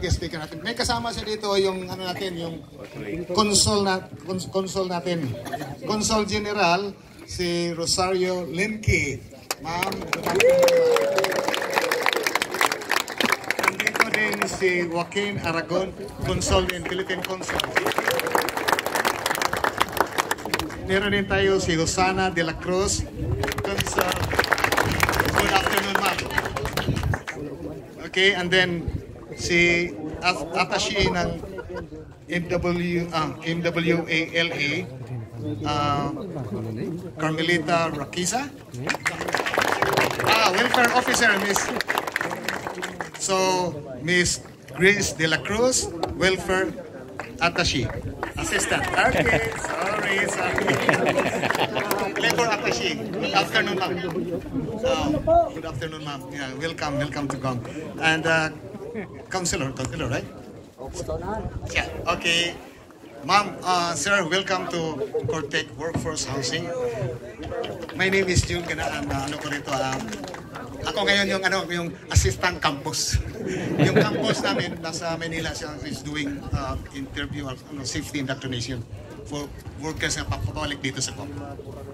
guest speaker natin. May kasama siya dito yung ano natin, yung consul natin. Consul General si Rosario Limke. Ma'am, nandito din si Joaquin Aragon, Consul in Philippine Consul. Meron din tayo si Rosana de la Cruz, Consul. Good afternoon, ma'am. Okay, and then si attaché ng MWALA, Carmelita Raquiza. Welfare officer, Miss Grace de la Cruz, welfare attaché. Assistant. Okay, sorry. Labor attaché. Good afternoon, ma'am. Good afternoon, ma'am. Yeah, welcome to GOM. And counselor, right? Yeah, okay. Ma'am, sir, welcome to Cortec Workforce Housing. My name is June Ganaan. Ako ngayon yung assistant campus. Yung campus namin nasa Manila siya is doing interview safety indoctrination for workers na papabalik dito sa COM.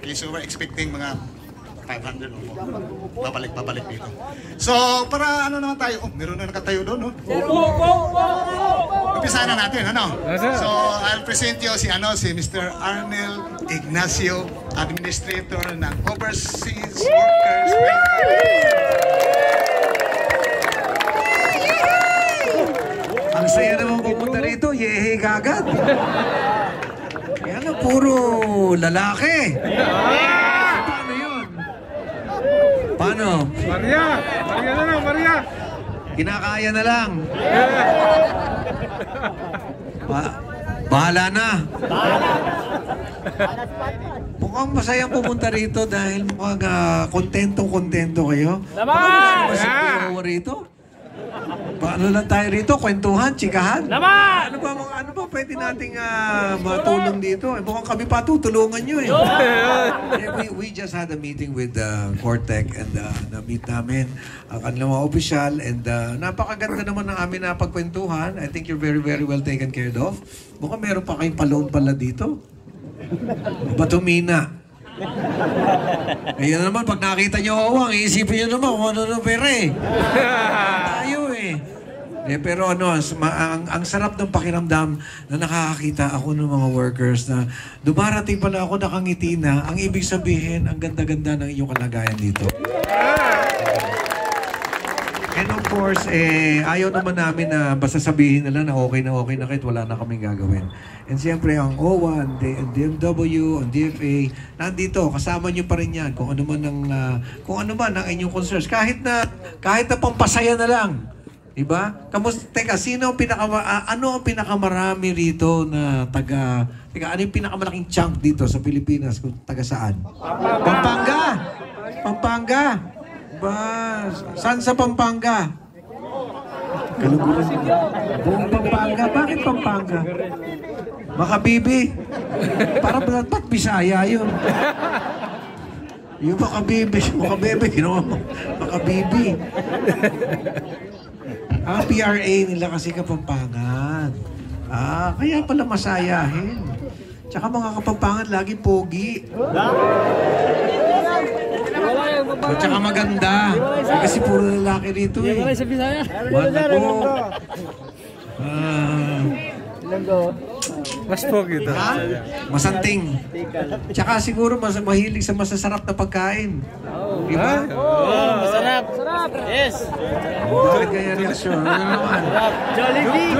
Okay, so we're expecting mga 500 o more. Babalik dito. So, para naman tayo? Meron na nakatayo doon, no? Umpisahan na natin, ano? So, I'll present you si Mr. Arnel Ignacio, Administrator ng Overseas Workers Welfare. Ang saya naman pupunta rito, yehe kagad. Yan na, puro lalaki. Paano yun? Paano? Maria na lang, Maria. Kinakaya na lang. Bahala na. Mukhang masayang pumunta rito dahil mukhang kontento kayo. Laman! Masaya rito. Paano lang tayo rito? Kwentuhan, chikahan? Laman! Ano ba pwede nating matulong dito? Mukhang kami patutulungan nyo eh. We just had a meeting with Cortec and na-meet namin ang kanilang mga opisyal and napakaganda naman ng amin na pagkwentuhan. I think you're very, very well taken care of. Mukhang meron pa kayong pa-loan pala dito. Batumina. Ayun naman, pag nakita nyo awang, iisipin nyo naman kung ano pera eh. Tayo eh. Pero ang sarap ng pakiramdam na nakakakita ako ng mga workers na dumarating pala ako nakangiti na, ang ibig sabihin, ang ganda-ganda ng iyong kalagayan dito. And of course, ayaw naman namin na basta sabihin nila na okay na kahit wala na kaming gagawin. And siyempre, ang OWA, ang DMW, ang DFA, nandito, kasama nyo pa rin yan. Kung ano man ang inyong concerns. Kahit na pampasaya na lang. Diba? Teka, ano ang pinakamarami rito na ano yung pinakamalaking chunk dito sa Pilipinas? Kung taga saan? Pampanga! Saan sa Pampanga? Kaluguran mo. Buong Pampanga. Bakit Pampanga? Makabibi. Para ba't Bisaya yun? Yung Makabibi. Makabibi. PRA nila kasi Kapampangan. Kaya pala masayahin. Tsaka mga Kapampangan lagi pogi. At saka maganda. Kasi puro lalaki rito eh. Wala ko. Mas pogi ito. Masanting. Tsaka siguro mahilig sa masasarap na pagkain. Diba? Masarap. Yes. Kaya reaksyon. Ano naman? Jollibee.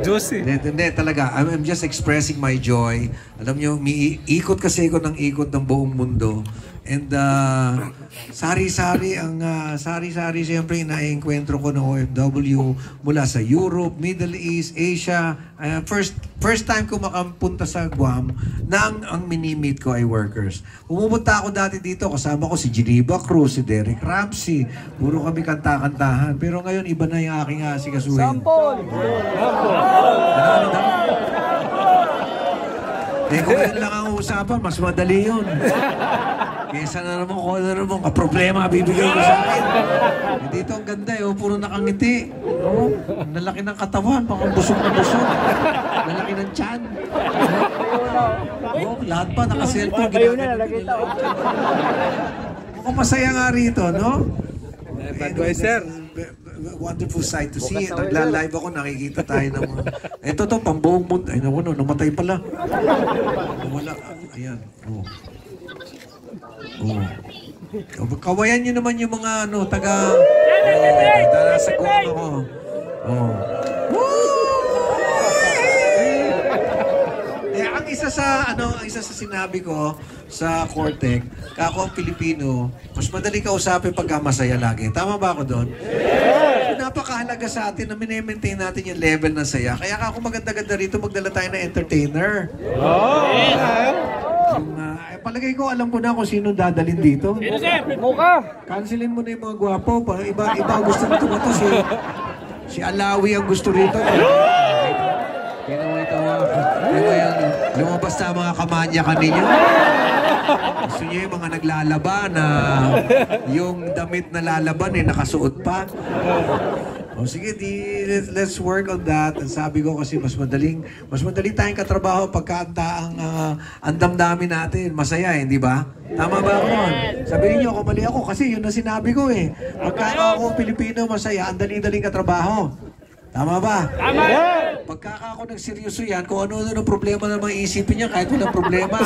Juicy. Hindi talaga. I'm just expressing my joy. Alam nyo, ikot kasi ako ng ikot ng buong mundo. And sari-sari siyempre na-enkwentro ko ng OFW mula sa Europe, Middle East, Asia. First time ko makapunta sa Guam nang ang mini-meet ko ay workers. Pumupunta ako dati dito, kasama ko si Geneva Cruz, si Derek Ramsey. Puro kami kanta-kantahan. Pero ngayon, iba na yung aking asikasuhin. Sampol! Kung yun lang ang usapan, mas madali yun. Kesa na naman kung ano naman problema bibigay ko sa akin. Dito ang ganda eh, puro nakangiti. Oh, ang lalaki ng katawan, baka busog na busog. Lalaki ng tiyan. Oh, lahat pa naka-cellphone. Mukhang masaya nga rito, no? Budweiser. Wonderful sight to see. Nagla-live ako, nakikita tayo ng mga... Ito to, pambuong mundo. Ay, naku, no, namatay pala. Wala. Ayan. Oh. Oh. Kawayan nyo naman yung mga ano, taga... nasa kong ako. Oh. Ang isa sa sinabi ko sa Cortec, kako ang Pilipino, mas madali kausapin pagka masaya lagi. Tama ba ako doon? Napakahalaga sa atin na mini-maintain natin yung level ng saya. Kaya ako maganda-ganda rito, magdala tayo ng entertainer. Palagay ko, alam ko na kung sino dadalhin dito. Sino, sir? Mukha! Cancelin mo na yung mga gwapo. Iba gusto nito ba ito? Si Alawi ang gusto rito. Lumabas na mga kamanya kaninyo. Gusto niyo yung mga naglalaba na yung damit na lalaban nakasuot pa. O sige, let's work on that. Ang sabi ko kasi mas madali tayong katrabaho pagka ang damdamin natin. Masaya hindi ba? Tama ba ako nun? Sabihin niyo ako, mali ako kasi yun na sinabi ko eh. Pagka ako Pilipino masaya, ang dali-daling katrabaho. Tama ba? Tama! Pagkaka ako nagseryoso yan, kung ano-ano ng problema na maiisipin niya kahit walang problema.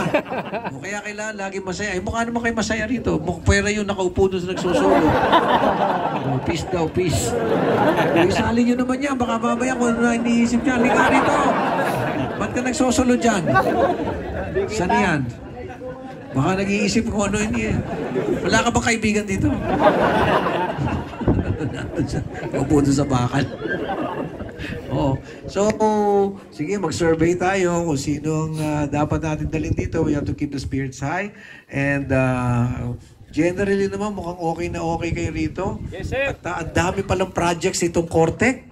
O kaya kailangan lagi masaya. Ay, mukha naman kayo masaya rito. Pwera yun nakaupo doon sa nagsusulo. Peace daw, peace. Isali nyo naman yan. Baka mamaya kung ano na iniisip niya. Halika rito. Ba't ka nagsusulo dyan? Saan yan? Baka nag-iisip kung ano yun. Wala ka bang kaibigan dito? Upo doon sa bakal. Oh. So, sige, mag-survey tayo kung sino ang dapat natin dalhin dito. We have to keep the spirits high. And generally naman, mukhang okay kayo rito. Yes, sir. At ang dami palang projects itong Cortec.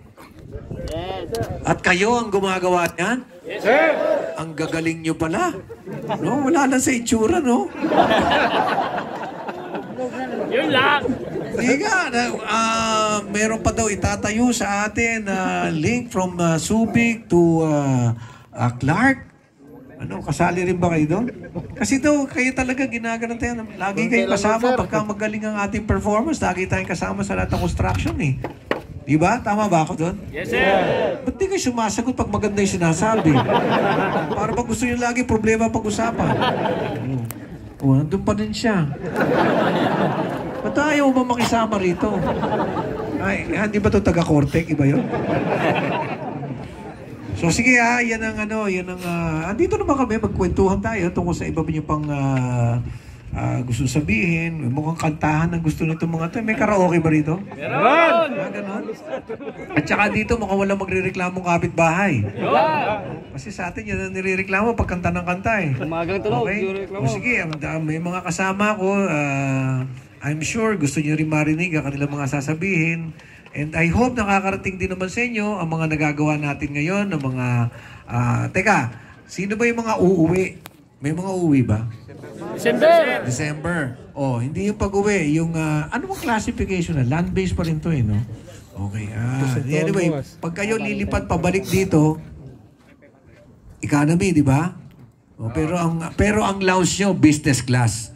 Yes. At kayo ang gumagawa niyan. Yes, sir. Ang gagaling nyo pala. No, wala lang sa itsura, no? Yun lang. Diga, meron pa daw itatayo sa atin link from Subic to Clark. Ano, kasali rin ba kayo doon? Kasi daw, kayo talaga ginaganan tayo. Lagi kayong kasama pagka magaling ang ating performance. Lagi tayong kasama sa lahat ng construction eh. Di ba? Tama ba ako doon? Yes, sir. Ba't di kayo sumasagot pag maganda yung sinasabi? Para pag gusto nyo lagi problema pag-usapan. Oh, nandun pa rin siya. Ba't ayaw ba makisama rito? Ay, hindi ba ito taga-Cortec? Iba yun? So sige yan ang andito naman kami, magkwentuhan tayo tungkol sa iba niyo pang gusto sabihin. Mukhang kantahan ang gusto nito mga ito. May karaoke ba rito? Meron! Ganon? At saka dito mukhang walang magre-reklamong kapitbahay. Kasi sa atin yun ang nire-reklamo pag kanta ng kanta eh. Umagang tunog. Okay? O sige, may mga kasama ko. I'm sure gusto niyo rin marinig ang kanilang mga sasabihin. And I hope nakakarating din naman sa inyo ang mga nagagawa natin ngayon, ang mga... teka, sino ba yung mga uuwi? May mga uuwi ba? December. Oh, hindi yung pag-uwi. Yung, ano bang classification na? Land-based pa rin to eh, no? Okay. Anyway, pag kayo lilipat pabalik dito, economy, di ba? Oh, pero ang lounge nyo, business class.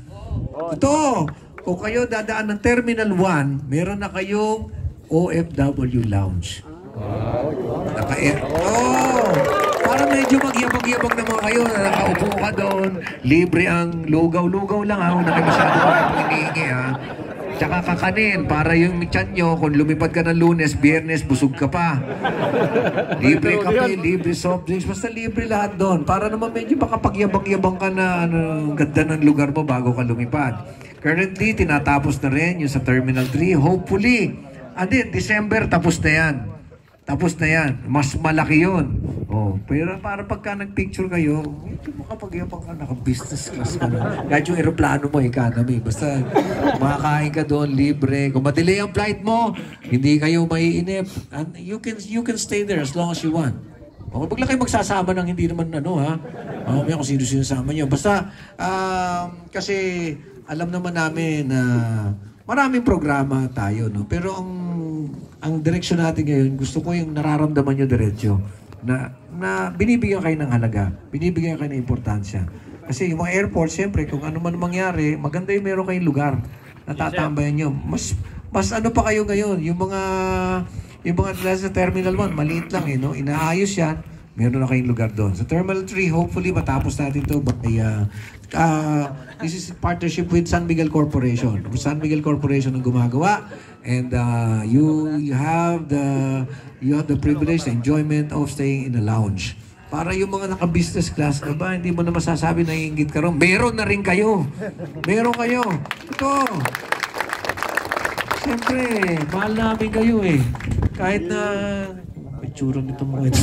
Ito, kung kayo dadaan ng Terminal 1, meron na kayong OFW lounge. Para medyo magyabag-yabag naman kayo na nakaupo ka doon. Libre ang lugaw-lugaw lang ha. Huwag na kayo masyado hinihingi ha. Tsaka kakanin para yung tiyan nyo, kung lumipad ka ng Lunes, Biyernes, busog ka pa. Libre kape, libre soft drinks, basta libre lahat doon. Para naman medyo makapagyabang-yabang ka na ganda ng lugar mo bago ka lumipad. Currently, tinatapos na rin yung sa Terminal 3. Hopefully, December, tapos na yan. Tapos na yan. Mas malaki yun. Oh, pero para pagka nag-picture kayo, hindi mo kapagyabang ka, naka-business class ka na. Kahit yung aeroplano mo, economy. Basta makakain ka doon, libre. Kung madelay ang flight mo, hindi kayo maiinip. And you can stay there as long as you want. Okay, pag lang kayo magsasama ng hindi naman ha. Kung sino-sino sama nyo. Basta, kasi alam naman namin na maraming programa tayo, no? Pero ang direksyon natin ngayon, gusto ko yung nararamdaman nyo diretso na binibigyan kayo ng halaga, binibigyan kayo ng importansya. Kasi yung mga airport, siyempre, kung ano man mangyari, maganda yung meron kayong lugar na tatambayan nyo. Mas ano pa kayo ngayon, yung mga sa Terminal 1, maliit lang no? Inaayos yan, meron na kayong lugar doon. Sa Terminal 3, hopefully matapos natin to by this is partnership with San Miguel Corporation. San Miguel Corporation ang gumagawa, and you have the privilege, the enjoyment of staying in a lounge. Para yung mga naka-business class, hindi mo na masasabi na iinggit ka ron. Meron na rin kayo. Meron kayo. Ito. Siyempre, mahal namin kayo eh. Kahit na may tsura nito mga ito.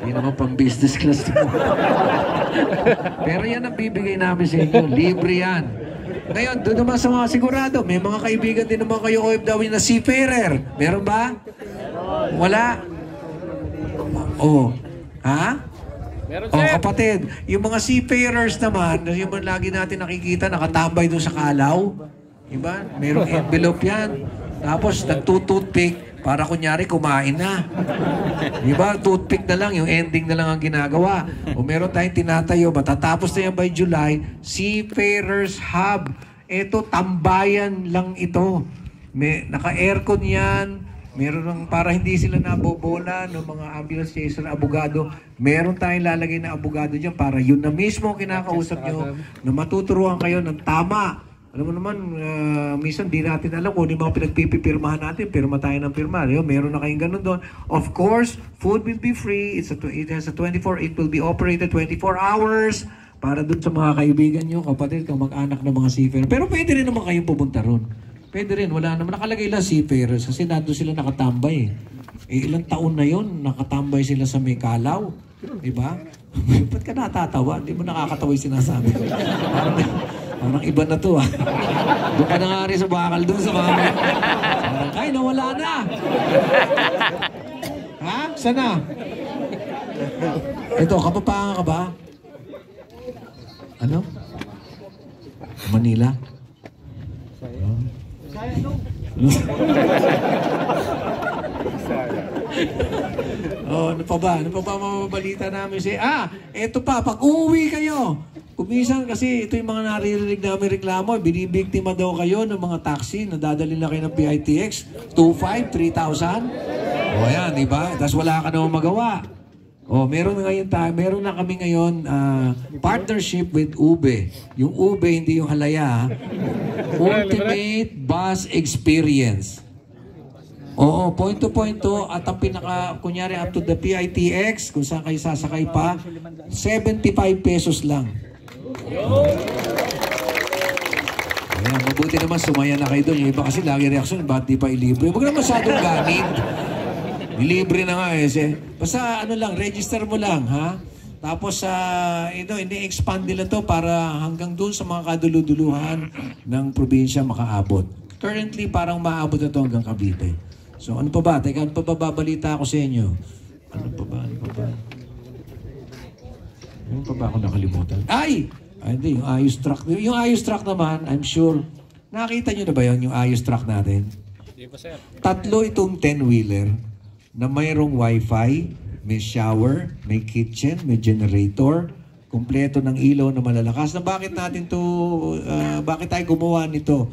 Hindi naman pang business class. Pero yan ang bibigay namin sa inyo. Libre yan. Ngayon, doon naman sa mga sigurado, may mga kaibigan din naman kayo OFW na seafarer. Meron ba? Wala? Oh. Ha? Meron, Oh, sir. kapatid, yung mga seafarers naman, yung mga lagi natin nakikita, nakatambay doon sa kalaw. Diba? Merong envelope yan. Tapos, nagtutoothpick para kunyari kumain na. Diba? Toothpick na lang, yung ending na lang ang ginagawa. O meron tayong tinatayo, matatapos na yan by July, Seafarers Hub. Ito, tambayan lang ito. Naka-aircon yan. Meron ng, para hindi sila nabobola ng mga ambulance chaser na abogado, meron tayong lalagay na abogado dyan para yun na mismo kinakausap nyo na matuturuan kayo ng tama. Alam mo naman, minsan di natin alam kung yung mga pinagpipirmahan natin, pirma tayo ng pirma. Meron na kayong ganun doon. Of course, food will be free. It has a 24, it will be operated 24 hours para doon sa mga kaibigan nyo, kapatid, kamag-anak ng mga seafarer. Pero pwede rin naman kayong pupunta ron. Pwede rin, wala naman. Nakalagay lang seafarers kasi nandun sila nakatambay. Ilang taon na yon nakatambay sila sa may kalaw. Diba? Ba't ka natatawa? Hindi mo nakakatawa yung sinasabi ko. Parang iba na to Doon ka na nga rin sa bakal doon sa mga parang, ay, nawala na. Ha? Sana? Ito, kapapangan ka ba? Ano? Manila? Ano pa ba? Ano pa ba mababalita namin? Eto pa, pag uuwi kayo, kumisan kasi ito yung mga naririnig namin reklamo, binibiktima daw kayo ng mga taxi na dadali na kayo ng PITX, 2,500, 3,000. O yan, diba? Tapos wala ka naman magawa. Meron na kami ngayon partnership with Ube. Yung Ube, hindi yung halaya. Ultimate Bus Experience. Oo, point to at ang pinaka, kunyari up to the PITX, kung saan kayo sasakay pa, 75 pesos lang. Ayan, mabuti naman sumaya na kayo doon. Yung iba kasi lagi reaksyon, ba't di pa ilibre? Huwag na masyadong ganit. Libre na nga basta ano lang, register mo lang, ha? Tapos ini-expand nila to para hanggang doon sa mga kaduluduluhan ng probinsya makaabot. Currently, parang maabot na to hanggang Cavite. So ano pa ba? Teka, ano pa ba babalita ako sa inyo? Ano pa ba? Ano pa ba ako nakalimutan? Ay, hindi, yung Ayos truck. Yung Ayos truck naman, I'm sure, nakita nyo na ba yun, yung Ayos truck natin? Hindi pa, sir. 3 itong 10-wheeler na mayroong wifi, may shower, may kitchen, may generator, kumpleto ng ilaw na malalakas. Na bakit tayo gumawa nito?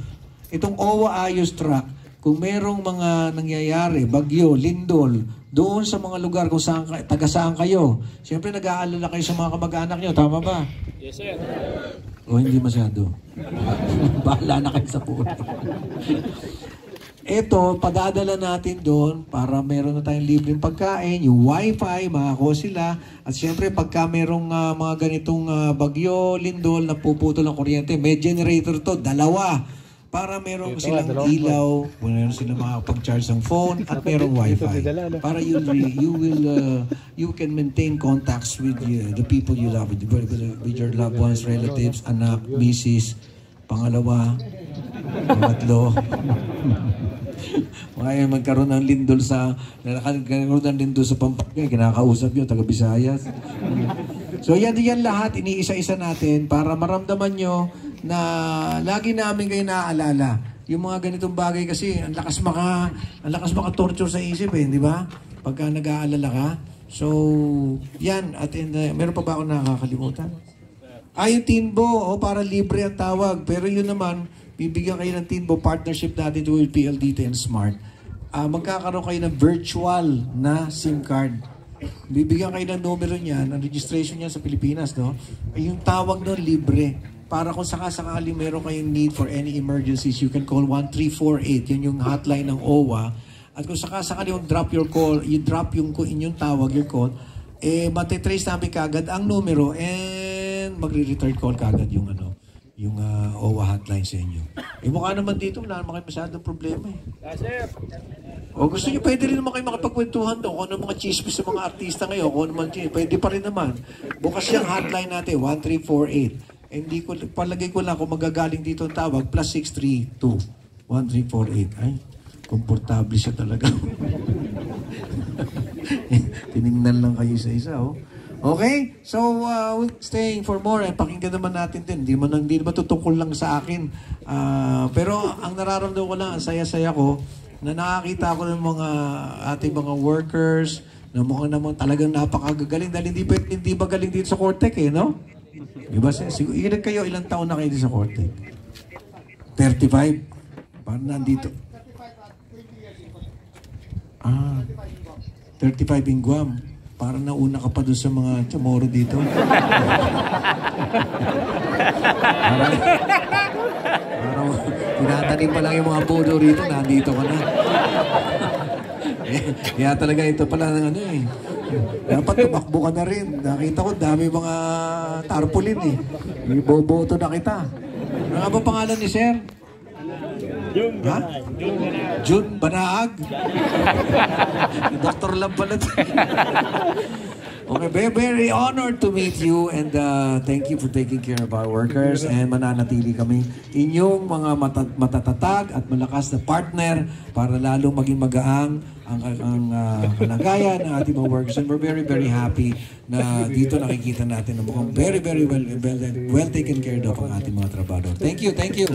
Itong OWA Ayos truck, kung merong mga nangyayari, bagyo, lindol, doon sa mga lugar kung saan, taga saan kayo, siyempre nag-aalala kayo sa mga kamag-anak nyo, tama ba? Yes, sir. O hindi masyado. Bahala na kayo sa puno. Ito, padadala natin doon para meron na tayong libreng pagkain, yung wifi, makako sila. At siyempre, pagka merong mga ganitong bagyo, lindol, napuputol ang kuryente, may generator to, 2. Para meron silang ilaw, meron silang makapag-charge ng phone, at merong wifi. Para you can maintain contacts with the people you love, with your loved ones, relatives, anak, misis, pangalawa, pangatlo. Kaya magkaroon ng lindol sa Pampanga, kinakausap nyo, taga Visayas. So yan lahat, iniisa-isa natin para maramdaman nyo na lagi namin kayo naaalala. Yung mga ganitong bagay kasi, ang lakas maka-torture sa isip di ba? Pagka nag-aalala ka. So, yan. At meron pa ba ako nakakalimutan? Yung Tinbo, para libre ang tawag. Pero yun naman, bibigyan kayo ng Tinbo partnership natin with PLDT and Smart. Magkakaroon kayo ng virtual na SIM card. Bibigyan kayo ng numero niyan, ang registration niya sa Pilipinas, no? Yung tawag doon, libre. Para kung sakasakali meron kayong need for any emergencies, you can call 1348. Yan yung hotline ng OWA. At kung sakasakali yung drop your call, you drop yung inyong tawag, your call, matitrace namin kagad ang numero and magre-return call kagad yung OWA hotline sa inyo. Mukha naman dito, wala naman kayo masyadong problema Sir. O gusto nyo, pwede rin naman kayo makipagkwentuhan doon kung ano mga chismis sa mga artista ngayon, kung ano man pwede pa rin naman. Bukas yung hotline natin, 1348. Hindi ko, palagay ko lang kung magagaling dito ang tawag, +632 1348. Ay, komportable siya talaga. Tinignan lang kayo isa-isa, Okay? So, we're staying for more. Pakinggan naman natin din. Hindi naman tutungkol lang sa akin. Pero ang nararamdaman ko lang, ang saya-saya ko, na nakakita ko ng mga ating mga workers, na mukhang naman talagang napakagagaling. Dahil hindi ba galing dito sa Cortec no? Diba? Ilan kayo, ilang taon na kayo dito sa Cortec? 35? Parang nandito. 35 in Guam. Parang nauna ka pa doon sa mga chamorro dito. Parang tinatanim pa lang yung mga puno rito, nandito ka na. Kaya talaga ito pala ng dapat tumakbo ka na rin. Nakita ko, dami mga tarpaulin Iboboto na kita. Ano nga ba pangalan ni Sir? Jun Banaag. Doktor lang pala. Okay, very, very honored to meet you and thank you for taking care of our workers and mananatili kami inyong mga matatatag at malakas na partner para lalong maging magaang ang kalagayan ng ating mga workers, and we're very, very happy na dito nakikita natin na mukhang very, very well taken care of ang ating mga trabador. Thank you, thank you.